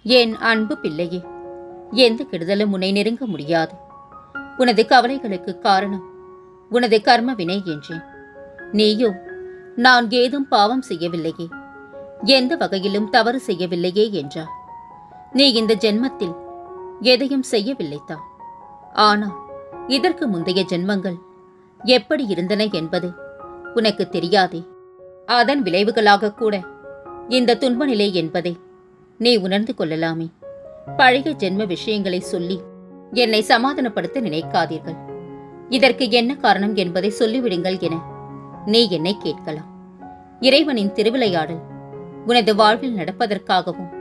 என் அன்பு பிள்ளையே, எந்த கெடுதலும் உன்னை நெருங்க முடியாது. உனது கவலைகளுக்கு காரணம் உனது கர்ம வினை என்றேன். நீயோ நான் ஏதும் பாவம் செய்யவில்லையே, எந்த வகையிலும் தவறு செய்யவில்லையே என்றார். நீ இந்த ஜென்மத்தில் எதையும் செய்யவில்லைத்தான். ஆனால் இதற்கு முந்தைய ஜென்மங்கள் எப்படி இருந்தன என்பது உனக்கு தெரியாதே. அதன் விளைவுகளாக கூட இந்த துன்ப நிலை என்பதை நீ உணர்ந்து கொள்ளலாமே. பழைய ஜென்ம விஷயங்களை சொல்லி என்னை சமாதானப்படுத்த நினைக்காதீர்கள். இதற்கு என்ன காரணம் என்பதை சொல்லிவிடுங்கள் என நீ என்னை கேட்கலாம். இறைவனின் திருவிளையாடல் உனது வாழ்வில் நடப்பதற்காகவும்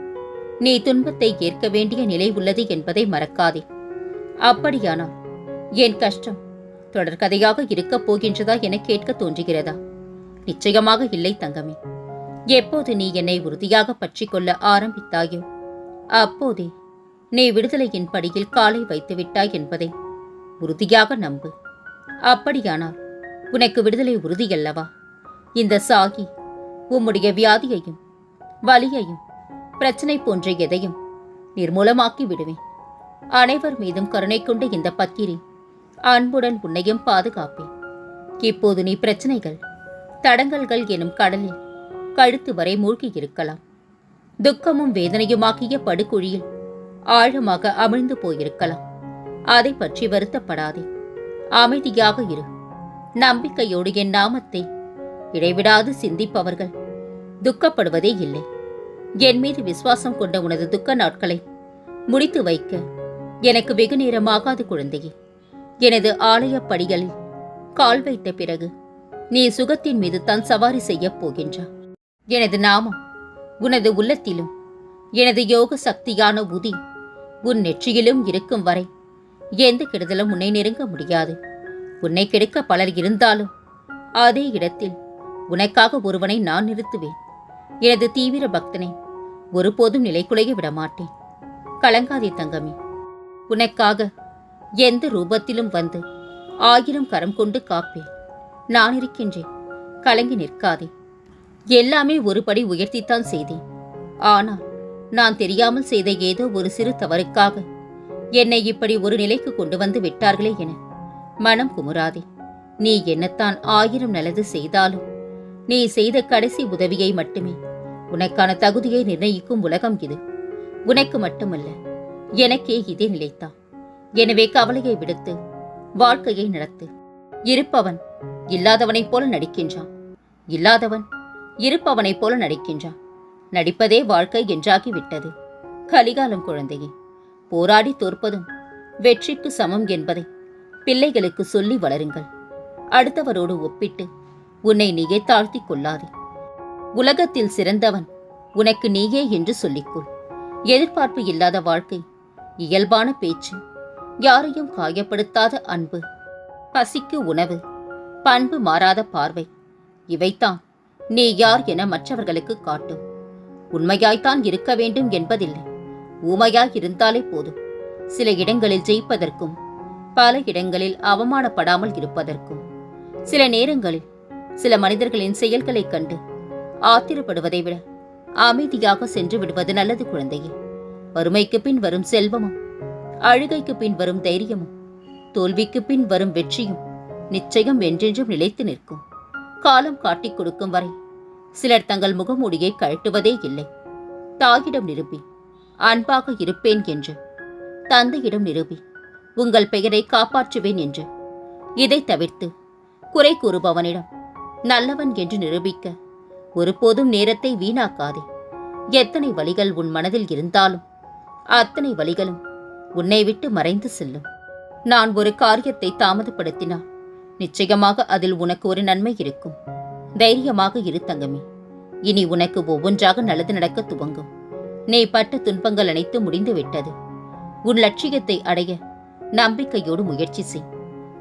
நீ துன்பத்தை ஏற்க வேண்டிய நிலை உள்ளது என்பதை மறக்காதே. அப்படியானால் என் கஷ்டம் தொடர்கதையாக இருக்கப் போகின்றதா என கேட்க தோன்றுகிறதா? நிச்சயமாக இல்லை தங்கமே. எப்போது நீ என்னை உறுதியாக பற்றிக் கொள்ள ஆரம்பித்தாயோ அப்போதே நீ விடுதலையின் படியில் காலை வைத்து விட்டாய் என்பதை உறுதியாக நம்பு. அப்படியானால் உனக்கு விடுதலை உறுதியல்லவா? இந்த சாகி உம்முடைய வியாதியையும் வலியையும் பிரச்சனை போன்ற எதையும் நிர்மூலமாக்கி விடுவேன். அனைவர் மீதும் கருணை கொண்ட இந்த பக்கிரி அன்புடன் உன்னையும் பாதுகாப்பேன். இப்போது நீ பிரச்சனைகள் தடங்கல்கள் எனும் கடலில் கழுத்து வரை மூழ்கி இருக்கலாம். துக்கமும் வேதனையுமாக்கிய படுகுழியில் ஆழமாக அமிழ்ந்து போயிருக்கலாம். அதை பற்றி வருத்தப்படாதே. அமைதியாக இரு. நம்பிக்கையோடு என் நாமத்தை இடைவிடாது சிந்திப்பவர்கள் துக்கப்படுவதே இல்லை. என் மீது விசுவாசம் கொண்ட உனது துக்க நாட்களை முடித்து வைக்க எனக்கு வெகு நேரமாகாது குழந்தையே. எனது ஆலய படிகளில் கால் வைத்த பிறகு நீ சுகத்தின் மீது தான் சவாரி செய்யப் போகின்றாய். எனது நாமம் உனது உள்ளத்திலும் எனது யோக சக்தியான உதி உன் நெற்றியிலும் இருக்கும் வரை எந்த கெடுதலும் உன்னை நெருங்க முடியாது. உன்னை கெடுக்க பலர் இருந்தாலும் அதே இடத்தில் உனக்காக ஒருவனை நான் நிறுத்துவேன். எனது தீவிர பக்தனை ஒருபோதும் நிலைகுலைய விடமாட்டேன். கலங்காதே தங்கமே. உனக்காக எந்த ரூபத்திலும் வந்து 1000 கரம் கொண்டு காப்பேன். நான் இருக்கின்றேன். கலங்கி நிற்காதே. எல்லாமே ஒருபடி உயர்த்தித்தான் செய்தேன். ஆனால் நான் தெரியாமல் செய்த ஏதோ ஒரு சிறு தவறுக்காக என்னை இப்படி ஒரு நிலைக்கு கொண்டு வந்து விட்டார்களே என மனம் குமுறாதே. நீ என்னத்தான் 1000 நல்லது செய்தாலும் நீ செய்த கடைசி உதவியை மட்டுமே உனக்கான தகுதியை நிர்ணயிக்கும் உலகம் இது. உனக்கு மட்டுமல்ல, எனக்கே இதே நிலைத்தான். எனவே கவலையை விடுத்து வாழ்க்கையை நடத்து. இருப்பவன் இல்லாதவனைப் போல நடிக்கின்றான். இல்லாதவன் இருப்பவனைப் போல நடிக்கின்றான். நடிப்பதே வாழ்க்கை என்றாகிவிட்டது. கலிகாலம் குழந்தையே. போராடி தோற்பதும் வெற்றிக்கு சமம் என்பதை பிள்ளைகளுக்கு சொல்லி வளருங்கள். அடுத்தவரோடு ஒப்பிட்டு உன்னை நீயே தாழ்த்திக் கொள்ளாதே. உலகத்தில் சிறந்தவன் உனக்கு நீயே என்று சொல்லிக்கொள். எதிர்பார்ப்பு இல்லாத வாழ்க்கை, இயல்பான பேச்சு, யாரையும் காயப்படுத்தாத அன்பு, பசிக்கு உணவு, பண்பு மாறாத பார்வை, இவைத்தான் நீ யார் என மற்றவர்களுக்கு காட்டும். உண்மையாய்த்தான் இருக்க வேண்டும் என்பதில்லை. ஊமையாய் இருந்தாலே போதும். சில இடங்களில் ஜெயிப்பதற்கும் பல இடங்களில் அவமானப்படாமல் இருப்பதற்கும். சில நேரங்களில் சில மனிதர்களின் செயல்களைக் கண்டு ஆத்திரப்படுவதை விட அமைதியாக சென்று விடுவது நல்லது குழந்தையே. வறுமைக்கு பின் வரும் செல்வமும், அழுகைக்கு பின் வரும் தைரியமும், தோல்விக்கு பின் வரும் வெற்றியும் நிச்சயம் என்றென்றும் நிலைத்து நிற்கும். காலம் காட்டிக் கொடுக்கும் வரை சிலர் தங்கள் முகமூடியை கழட்டுவதே இல்லை. தாயிடம் நிரூபி அன்பாக இருப்பேன் என்று, தந்தையிடம் நிரூபி உங்கள் பெயரை காப்பாற்றுவேன் என்று. இதை தவிர்த்து குறை கூறுபவனிடம் நல்லவன் என்று நிரூபிக்க ஒருபோதும் நேரத்தை வீணாக்காதே. எத்தனை வலிகள் உன் மனதில் இருந்தாலும் அத்தனை வலிகளும் உன்னை விட்டு மறைந்து செல்லும். நான் ஒரு காரியத்தை தாமதப்படுத்தினால் நிச்சயமாக அதில் உனக்கு ஒரு நன்மை இருக்கும். தைரியமாக இரு தங்கமே. இனி உனக்கு ஒவ்வொன்றாக நல்லது நடக்க துவங்கும். நீ பட்ட துன்பங்கள் அனைத்தும் முடிந்து விட்டது. உன் லட்சியத்தை அடைய நம்பிக்கையோடு முயற்சி செய்.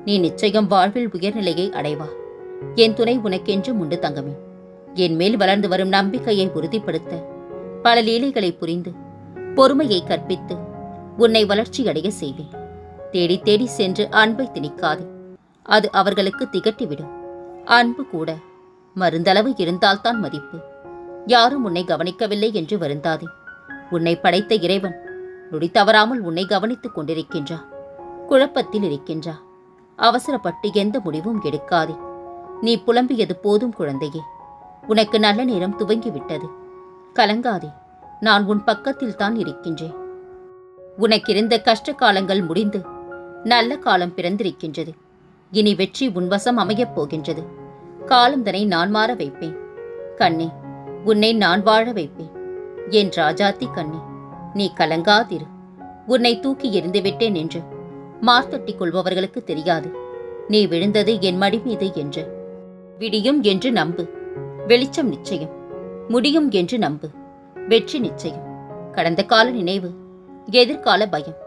நீ நிச்சயம் வாழ்வில் உயர்நிலையை அடைவா. என் துணை உனக்கென்றும் உண்டு தங்கமே. என் மேல் வளர்ந்து வரும் நம்பிக்கையை உறுதிப்படுத்த பல லீலைகளை புரிந்து பொறுமையை கற்பித்து உன்னை வளர்ச்சி அடைய செய்வேன். தேடி தேடி சென்று அன்பை திணிக்காதே. அது அவர்களுக்கு திகட்டிவிடும். அன்பு கூட மருந்தளவு இருந்தால்தான் மதிப்பு. யாரும் உன்னை கவனிக்கவில்லை என்று வருந்தாதே. உன்னை படைத்த இறைவன் நொடி தவறாமல் உன்னை கவனித்துக் கொண்டிருக்கின்றார். குழப்பத்தில் இருக்கின்றார். அவசரப்பட்டு எந்த முடிவும் எடுக்காதே. நீ புலம்பியது போதும் குழந்தையே. உனக்கு நல்ல நேரம் துவங்கிவிட்டது. கலங்காதே. நான் உன் பக்கத்தில் தான் இருக்கின்றேன். உனக்கிருந்த கஷ்ட காலங்கள் முடிந்து நல்ல காலம் பிறந்திருக்கின்றது. இனி வெற்றி உன்வசம் அமையப் போகின்றது. காலந்தனை நான் மாற வைப்பேன். கண்ணே, உன்னை நான் வாழ வைப்பேன். என் ராஜாத்தி கண்ணே, நீ கலங்காதிரு. உன்னை தூக்கி எறிந்து விட்டேன் என்று மார்த்தட்டிக் கொள்பவர்களுக்கு தெரியாது நீ விழுந்தது என் மடி மீது என்று. விடியும் என்று நம்பு. வெளிச்சம் நிச்சயம். முடியும் என்று நம்பு. வெற்றி நிச்சயம். கடந்த கால நினைவு, எதிர்கால பயம்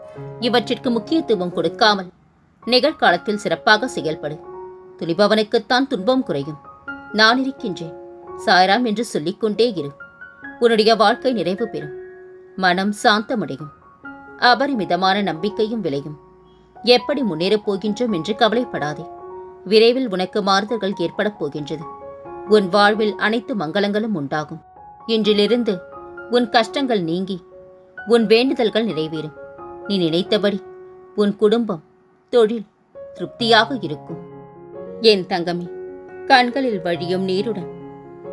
இவற்றிற்கு முக்கியத்துவம் கொடுக்காமல் நிகழ்காலத்தில் சிறப்பாக செயல்படு. துணிபவனுக்குத்தான் துன்பம் குறையும். நான் இருக்கின்றேன், சாய்ராம் என்று சொல்லிக்கொண்டே இரு. உன்னுடைய வாழ்க்கை நிறைவு பெறும். மனம் சாந்தமடையும். அபரிமிதமான நம்பிக்கையும் விளையும். எப்படி முன்னேறப் போகின்றோம் என்று கவலைப்படாதே. விரைவில் உனக்கு மாறுதல்கள் ஏற்படப் போகின்றது. உன் வாழ்வில் அனைத்து மங்களங்களும் உண்டாகும். இன்றிலிருந்து உன் கஷ்டங்கள் நீங்கி உன் வேண்டுதல்கள் நிறைவேறும். நீ நினைத்தபடி உன் குடும்பம், தொழில் திருப்தியாக இருக்கும். என் தங்கமே, கண்களில் வழியும் நீருடன்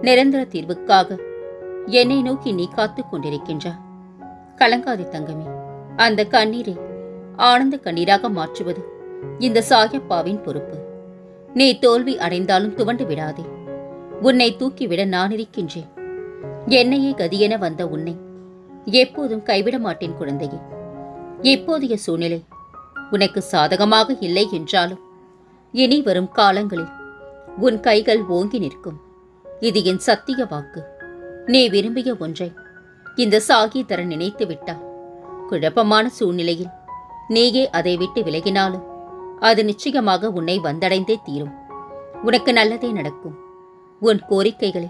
நிரந்தர தீர்வுக்காக என்னை நோக்கி நீ காத்துக் கொண்டிருக்கின்றாய். கலங்காதே தங்கமே. அந்த கண்ணீரை ஆனந்த கண்ணீராக மாற்றுவது இந்த சாயப்பாவின் பொறுப்பு. நீ தோல்வி அடைந்தாலும் துவண்டு விடாதே. உன்னை தூக்கிவிட நான் இருக்கின்றேன். என்னையே கதியென வந்த உன்னை எப்போதும் கைவிட மாட்டேன் குழந்தையே. இப்போதைய சூழ்நிலை உனக்கு சாதகமாக இல்லை என்றாலும் இனி வரும் காலங்களில் உன் கைகள் ஓங்கி நிற்கும். இது என் சத்திய வாக்கு. நீ விரும்பிய ஒன்றை இந்த சாகி தர நினைத்து விட்டால், குழப்பமான சூழ்நிலையில் நீயே அதை விட்டு விலகினாலும் அது நிச்சயமாக உன்னை வந்தடைந்தே தீரும். உனக்கு நல்லதே நடக்கும். உன் கோரிக்கைகளை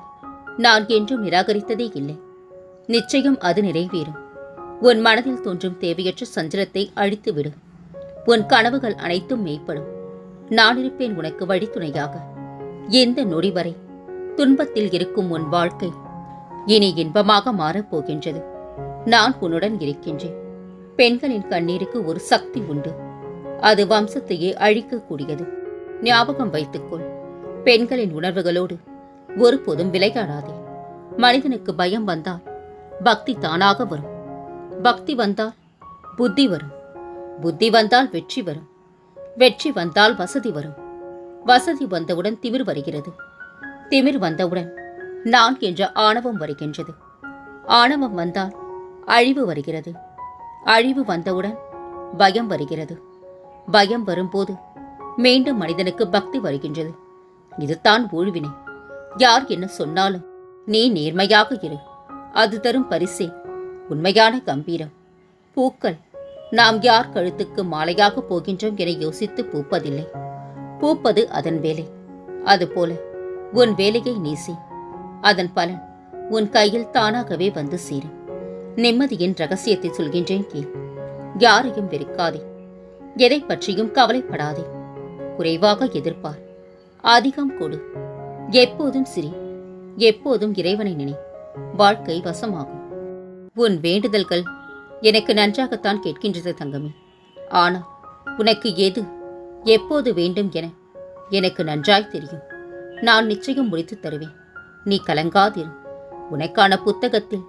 நான் என்றும் நிராகரித்ததே இல்லை. நிச்சயம் அது நிறைவேறும். உன் மனதில் தோன்றும் தேவையற்ற சஞ்சலத்தை அழித்துவிடும். உன் கனவுகள் அனைத்தும் மெய்ப்படும். நான் இருப்பேன் உனக்கு வழித்துணையாக. இந்த நொடி வரை துன்பத்தில் இருக்கும் உன் வாழ்க்கை இனி இன்பமாக மாறப்போகின்றது. நான் உன்னுடன் இருக்கின்றேன். பெண்களின் கண்ணீருக்கு ஒரு சக்தி உண்டு. அது வம்சத்தையே அழிக்கக்கூடியது. ஞாபகம் வைத்துக்கொள். பெண்களின் உணர்வுகளோடு ஒருபோதும் விளையாடாதே. மனிதனுக்கு பயம் வந்தால் பக்தி தானாக வரும். பக்தி வந்தால் புத்தி வரும். புத்தி வந்தால் வெற்றி வரும். வெற்றி வந்தால் வசதி வரும். வசதி வந்தவுடன் திமிர் வருகிறது. திமிர் வந்தவுடன் நான் என்ற ஆணவம் வருகின்றது. ஆணவம் வந்தால் அழிவு வருகிறது. அழிவு வந்தவுடன் பயம் வருகிறது. பயம் வரும்போது மீண்டும் மனிதனுக்கு பக்தி வருகின்றது. இதுதான் ஊழ்வினை. யார் என்ன சொன்னாலும் நீ நேர்மையாக இரு. அது தரும் பரிசே உண்மையான கம்பீரம். பூக்கள் நாம் யார் கழுத்துக்கு மாலையாக போகின்றோம் என யோசித்து பூப்பதில்லை. பூப்பது அதன் வேலை. அதுபோல உன் வேலையை நீசி. அதன் பலன் உன் கையில் தானாகவே வந்து சேரும். நிம்மதியின் ரகசியத்தை சொல்கின்றேன் கேள். யாரையும் வெறுக்காதே. எதை பற்றியும் கவலைப்படாதே. குறைவாக எதிர்பார். அதிகம் கொடு. எப்போதும் சிரி. எப்போதும் இறைவனை நினை. வாழ்க்கை வசமாகும். உன் வேண்டுதல்கள் எனக்கு நன்றாகத்தான் கேட்கின்றது தங்கமே. ஆனால் உனக்கு எது எப்போது வேண்டும் என எனக்கு நன்றாய் தெரியும். நான் நிச்சயம் முடித்து தருவேன். நீ கலங்காதிரு. உனக்கான புத்தகத்தில்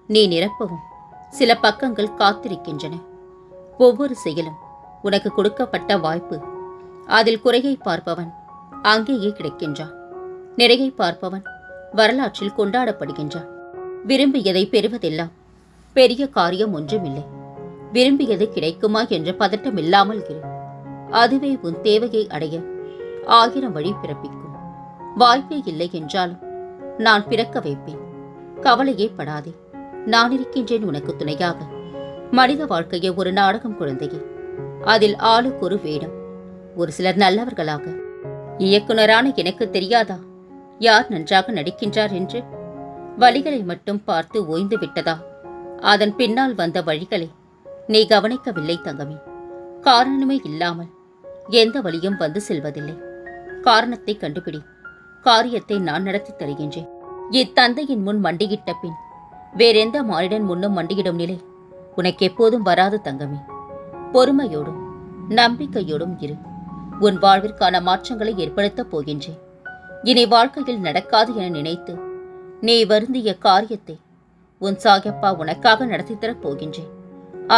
நீ நிரப்பவும் சில பக்கங்கள் காத்திருக்கின்றன. ஒவ்வொரு செயலும் உனக்கு கொடுக்கப்பட்ட வாய்ப்பு. அதில் குறையை பார்ப்பவன் அங்கேயே கிடைக்கின்றான். நிறையை பார்ப்பவன் வரலாற்றில் கொண்டாடப்படுகின்றான். விரும்பியதை பெறுவதெல்லாம் பெரிய காரியம் ஒன்றுமில்லை. விரும்பியது கிடைக்குமா என்ற பதட்டம் இல்லாமல் இரு. அதுவே உன் தேவையை அடைய 1000 வழி பிறப்பிக்கும். வாய்ப்பே இல்லை என்றாலும் நான் பிறக்க வைப்பேன். கவலையே படாதே. நான் இருக்கின்றேன் உனக்கு துணையாக. மனித வாழ்க்கையை ஒரு நாடகம் குழந்தையே. அதில் ஆளுக்கு ஒரு வேடம். ஒரு சிலர் நல்லவர்களாக. இயக்குனரான எனக்கு தெரியாதா யார் நன்றாக நடிக்கின்றார் என்று? வழிகளை மட்டும் பார்த்து ஓய்ந்து விட்டதா? அதன் பின்னால் வந்த வழிகளை நீ கவனிக்கவில்லை தங்கமே. காரணமே இல்லாமல் எந்த வழியும் வந்து செல்வதில்லை. காரணத்தை கண்டுபிடி. காரியத்தை நான் நடத்தி தருகின்றேன். இத்தந்தையின் முன் மண்டியிட்ட பின் வேறெந்த மானிடன் முன்னும் மண்டியிடும் நிலை உனக்கு எப்போதும் வராது தங்கமே. பொறுமையோடும் நம்பிக்கையோடும் இரு. உன் வாழ்விற்கான மாற்றங்களை ஏற்படுத்தப் போகின்றேன். இனி வாழ்க்கையில் நடக்காது என நினைத்து நீ வருந்திய காரியத்தை உன் சாயப்பா உனக்காக நடத்தித்தரப் போகின்றேன்.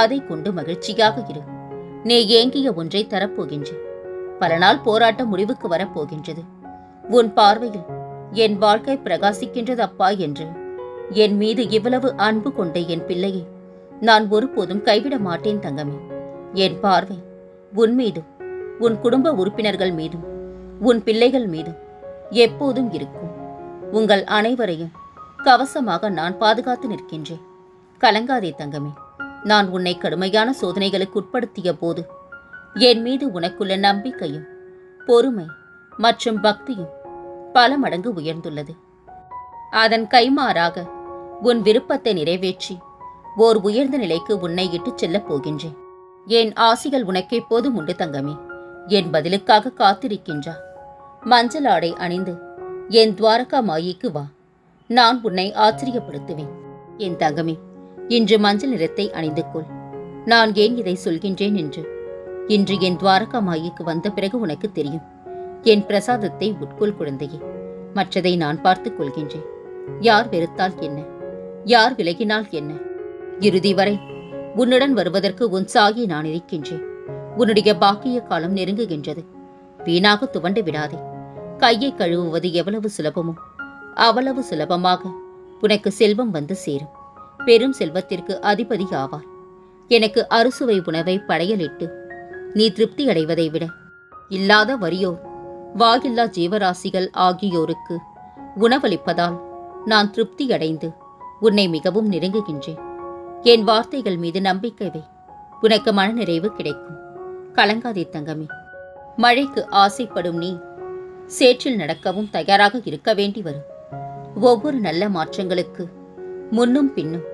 அதை கொண்டு மகிழ்ச்சியாக இரு. நீ ஏங்கிய ஒன்றை தரப்போகின்றேன். பல நாள் போராட்டம் முடிவுக்கு வரப்போகின்றது. உன் பார்வையில் என் வாழ்க்கை பிரகாசிக்கின்றது அப்பா என்று என் மீது இவ்வளவு அன்பு கொண்ட என் பிள்ளையை நான் ஒருபோதும் கைவிட மாட்டேன் தங்கமே. என் பார்வை உன் மீதும் உன் குடும்ப உறுப்பினர்கள் மீதும் உன் பிள்ளைகள் மீதும் எப்போதும் இருக்கும். உங்கள் அனைவரையும் கவசமாக நான் பாதுகாத்து நிற்கின்றேன். கலங்காதே தங்கமே. நான் உன்னை கடுமையான சோதனைகளுக்கு உட்படுத்திய போது என் மீது உனக்குள்ள நம்பிக்கையும் பொறுமை மற்றும் பக்தியும் பல மடங்கு உயர்ந்துள்ளது. அதன் கைமாறாக உன் விருப்பத்தை நிறைவேற்றி ஓர் உயர்ந்த நிலைக்கு உன்னை இட்டுச் செல்லப் போகின்றேன். என் ஆசிகள் உனக்கு எப்போதும் உண்டு தங்கமே. என் பதிலுக்காக காத்திருக்கின்றார். மஞ்சள் ஆடை அணிந்து என் துவாரகா மாயிக்கு வா. நான் உன்னை ஆச்சரியப்படுத்துவேன். என் தங்கமே, இன்று மஞ்சள் நிறத்தை அணிந்து கொள். நான் ஏன் இதை சொல்கின்றேன் என்று இன்று என் துவாரகா மாயிக்கு வந்த பிறகு உனக்கு தெரியும். என் பிரசாதத்தை உட்கொள் குழந்தையே. மற்றதை நான் பார்த்துக் கொள்கின்றேன். யார் வெறுத்தால் என்ன, யார் விலகினால் என்ன, இறுதி வரை உன்னுடன் வருவதற்கு உன் சாயை நான் இருக்கின்றேன். உன்னுடைய பாக்கிய காலம் நெருங்குகின்றது. வீணாக துவண்டு விடாதே. கையை கழுவுவது எவ்வளவு சுலபமோ அவ்வளவு சுலபமாக உனக்கு செல்வம் வந்து சேரும். பெரும் செல்வத்திற்கு அதிபதி ஆவார். எனக்கு அறுசுவை உணவை படையலிட்டு நீ திருப்தி அடைவதை விட இல்லாத வறியோர் வாயில்லா ஜீவராசிகள் ஆகியோருக்கு உணவளிப்பதால் நான் திருப்தி அடைந்து உன்னை மிகவும் நெருங்குகின்றேன். என் வார்த்தைகள் மீது நம்பிக்கை வை. உனக்கு மனநிறைவு கிடைக்கும். கலங்காதே தங்கமே. மழைக்கு ஆசைப்படும் நீ சேற்றில் நடக்கவும் தயாராக இருக்க வேண்டி வரும். ஒவ்வொரு நல்ல மாற்றங்களுக்கு முன்னும் பின்னும்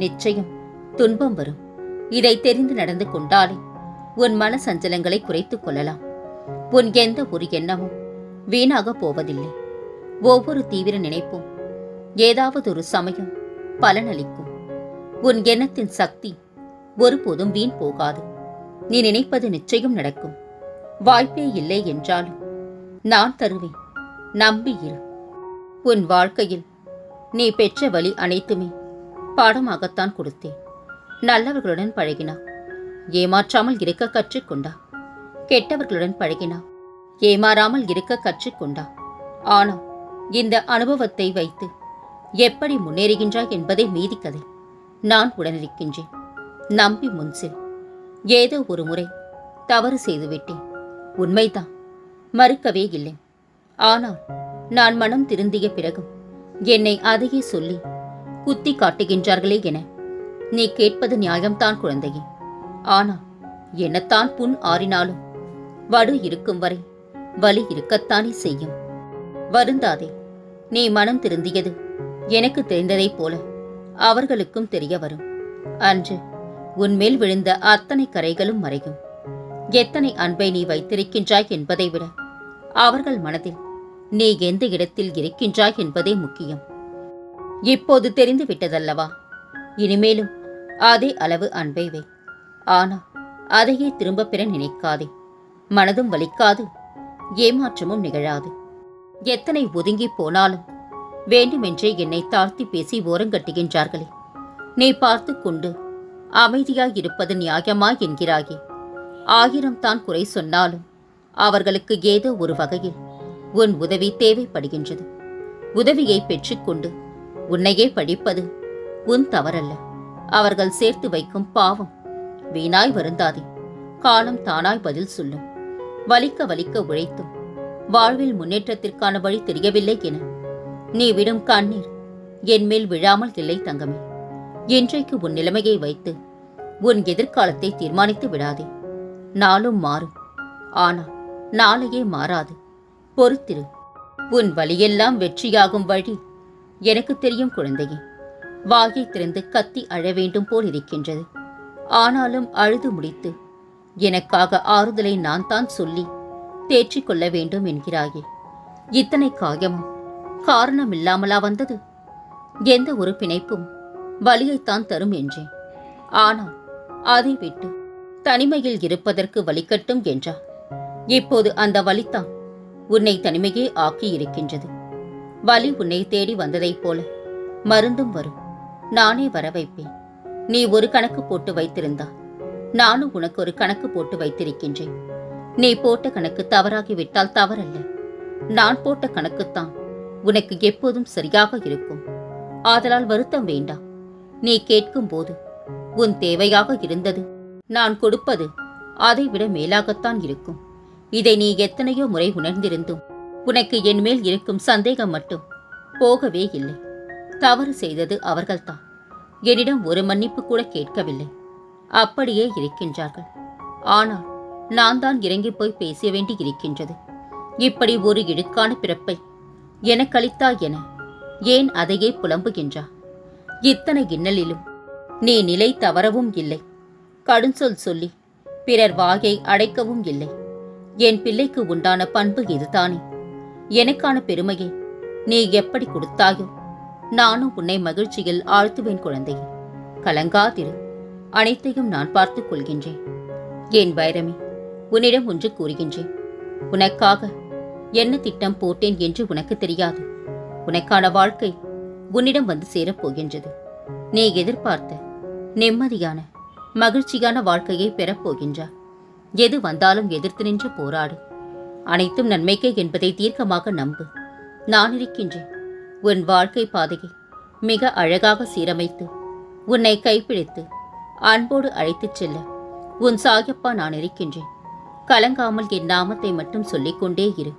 நிச்சயம் துன்பம் வரும். இதை தெரிந்து நடந்து கொண்டாலே உன் மன சஞ்சலங்களை குறைத்துக் கொள்ளலாம். உன் எந்த ஒரு எண்ணமும் வீணாக போவதில்லை. ஒவ்வொரு தீவிர நினைப்பும் ஏதாவது ஒரு சமயம் பலனளிக்கும். உன் எண்ணத்தின் சக்தி ஒருபோதும் வீண் போகாது. நீ நினைப்பது நிச்சயம் நடக்கும். வாய்ப்பே இல்லை என்றாலும் நான் தருவேன். நம்பி இரு. உன் வாழ்க்கையில் நீ பெற்ற வழி அனைத்துமே பாடமாகத்தான் கொடுத்தேன். நல்லவர்களுடன் பழகினா ஏமாற்றாமல் இருக்க கற்றுக்கொண்டா. கெட்டவர்களுடன் பழகினா ஏமாறாமல் இருக்க கற்றுக்கொண்டா. ஆனால் இந்த அனுபவத்தை வைத்து எப்படி முன்னேறுகின்றாய் என்பதை மீதி கதை. நான் உடனிருக்கின்றேன். நம்பி முன்செல். ஏதோ ஒரு முறை தவறு செய்துவிட்டேன், உண்மைதான், மறுக்கவே இல்லை. ஆனால் நான் மனம் திருந்திய பிறகும் என்னை அதையே சொல்லி குத்தி காட்டுகின்றார்களே என நீ கேட்பது நியாயம்தான் குழந்தையே. ஆனால் என்னத்தான் புண் ஆறினாலும் வடு இருக்கும் வரை வலி இருக்கத்தானே செய்யும். வருந்தாதே. நீ மனம் திருந்தியது எனக்கு தெரிந்ததைப் போல அவர்களுக்கும் தெரிய வரும். அன்று உன்மேல் விழுந்த அத்தனை கரைகளும் மறையும். எத்தனை அன்பை நீ வைத்திருக்கின்றாய் என்பதை விட அவர்கள் மனதில் நீ எந்த இடத்தில் இருக்கின்றாய் என்பதே முக்கியம். இப்போது தெரிந்து விட்டதல்லவா? இனிமேலும் அதே அளவு அன்பை வை. ஆனால் அதையே திரும்ப பெற நினைக்காதே. மனதும் வலிக்காது, ஏமாற்றமும் நிகழாது. எத்தனை ஒதுங்கி போனாலும் வேண்டுமென்றே என்னை தாழ்த்தி பேசி ஓரங்கட்டுகின்றார்களே, நீ பார்த்து கொண்டு அமைதியாயிருப்பது நியாயமா என்கிறாயே. 1000 தான் குறை சொன்னாலும் அவர்களுக்கு ஏதோ ஒரு வகையில் உன் உதவி தேவைப்படுகின்றது. உதவியை பெற்றுக்கொண்டு உன்னையே படிப்பது உன் தவறல்ல. அவர்கள் சேர்த்து வைக்கும் பாவம். வீணாய் வருந்தாதே. காலம் தானாய் பதில் சொல்லும். வலிக்க வலிக்க உழைத்தும் வாழ்வில் முன்னேற்றத்திற்கான வழி தெரியவில்லை என நீ விடும் கண்ணீர் என் மேல் விழாமல் இல்லை தங்கமே. இன்றைக்கு உன் நிலைமையை வைத்து உன் எதிர்காலத்தை தீர்மானித்து விடாதே. நாளும் மாறும், ஆனால் நாளையே மாறாது. பொறுத்திரு. உன் வழியெல்லாம் வெற்றியாகும் வழி எனக்கு தெரியும் குழந்தையே. வாயை திறந்து கத்தி அழ வேண்டும் போல் இருக்கின்றது. ஆனாலும் அழுது முடித்து எனக்காக ஆறுதலை நான் தான் சொல்லி தேற்றிக்கொள்ள வேண்டும் என்கிறாயே. இத்தனை காயமும் காரணமில்லாமலா வந்தது? எந்த ஒரு பிணைப்பும் வலியைத்தான் தரும் என்றேன். ஆனால் அதை விட்டு தனிமையில் இருப்பதற்கு வலிக்கட்டும் என்றார். இப்போது அந்த வலித்தான் உன்னை தனிமையே ஆக்கி இருக்கின்றது. வலி உன்னை தேடி வந்ததைப் போல மருந்தும் வரும். நானே வர வைப்பேன். நீ ஒரு கணக்கு போட்டு வைத்திருந்தா நானும் உனக்கு ஒரு கணக்கு போட்டு வைத்திருக்கின்றேன். நீ போட்ட கணக்கு தவறாகிவிட்டால் தவறல்ல, நான் போட்ட கணக்குத்தான் உனக்கு எப்போதும் சரியாக இருக்கும். ஆதலால் வருத்தம் வேண்டாம். நீ கேட்கும் போது உன் தேவையாக இருந்தது நான் கொடுப்பது அதைவிட மேலாகத்தான் இருக்கும். இதை நீ எத்தனையோ முறை உணர்ந்திருந்தும் உனக்கு என் மேல் இருக்கும் சந்தேகம் மட்டும் போகவே இல்லை. தவறு செய்தது அவர்கள்தான். என்னிடம் ஒரு மன்னிப்பு கூட கேட்கவில்லை. அப்படியே இருக்கின்றார்கள். ஆனால் நான் தான் இறங்கி போய் பேச வேண்டி இருக்கின்றது. இப்படி ஒரு இழுக்கான பிறப்பை எனக்களித்தாய் என ஏன் அதையே புலம்புகின்றா? இத்தனை இன்னலிலும் நீ நிலை தவறவும் இல்லை, கடுஞ்சொல் சொல்லி பிறர் வாயை அடைக்கவும் இல்லை. என் பிள்ளைக்கு உண்டான பண்பு இதுதானே. எனக்கான பெருமையை நீ எப்படி கொடுத்தாயோ நானும் உன்னை மகிழ்ச்சியில் ஆழ்த்துவேன் குழந்தையே. கலங்காதிரு, அனைத்தையும் நான் பார்த்துக் கொள்கின்றேன். என் வைரமே, உன்னிடம் ஒன்று கூறுகின்றேன். உனக்காக என்ன திட்டம் போட்டேன் என்று உனக்கு தெரியாது. உனக்கான வாழ்க்கை உன்னிடம் வந்து சேரப்போகின்றது. நீ எதிர்பார்த்த நிம்மதியான மகிழ்ச்சியான வாழ்க்கையை பெறப்போகின்றார். எது வந்தாலும் எதிர்த்து நின்று போராடு. அனைத்தும் நன்மைக்கே என்பதை தீர்க்கமாக நம்பு. நான் இருக்கின்றேன். உன் வாழ்க்கை பாதையை மிக அழகாக சீரமைத்து உன்னை கைப்பிடித்து அன்போடு அழைத்துச் செல்ல உன் சாயப்பா நான் இருக்கின்றேன். கலங்காமல் என் நாமத்தை மட்டும் சொல்லிக்கொண்டே இரு.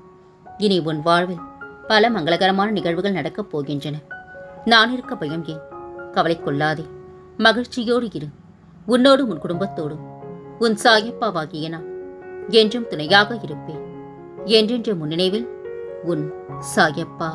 இனி உன் வாழ்வில் பல மங்களகரமான நிகழ்வுகள் நடக்கப் போகின்றன. நான் இருக்க பயம் ஏன்? கவலை கொள்ளாதே. மகிழ்ச்சியோடு இரு. உன்னோடும் உன் குடும்பத்தோடும் உன் சாயப்பாவாகிய நான் என்றும் துணையாக இருப்பேன். என்றென்ற முன்னினைவில் உன் சாயப்பா.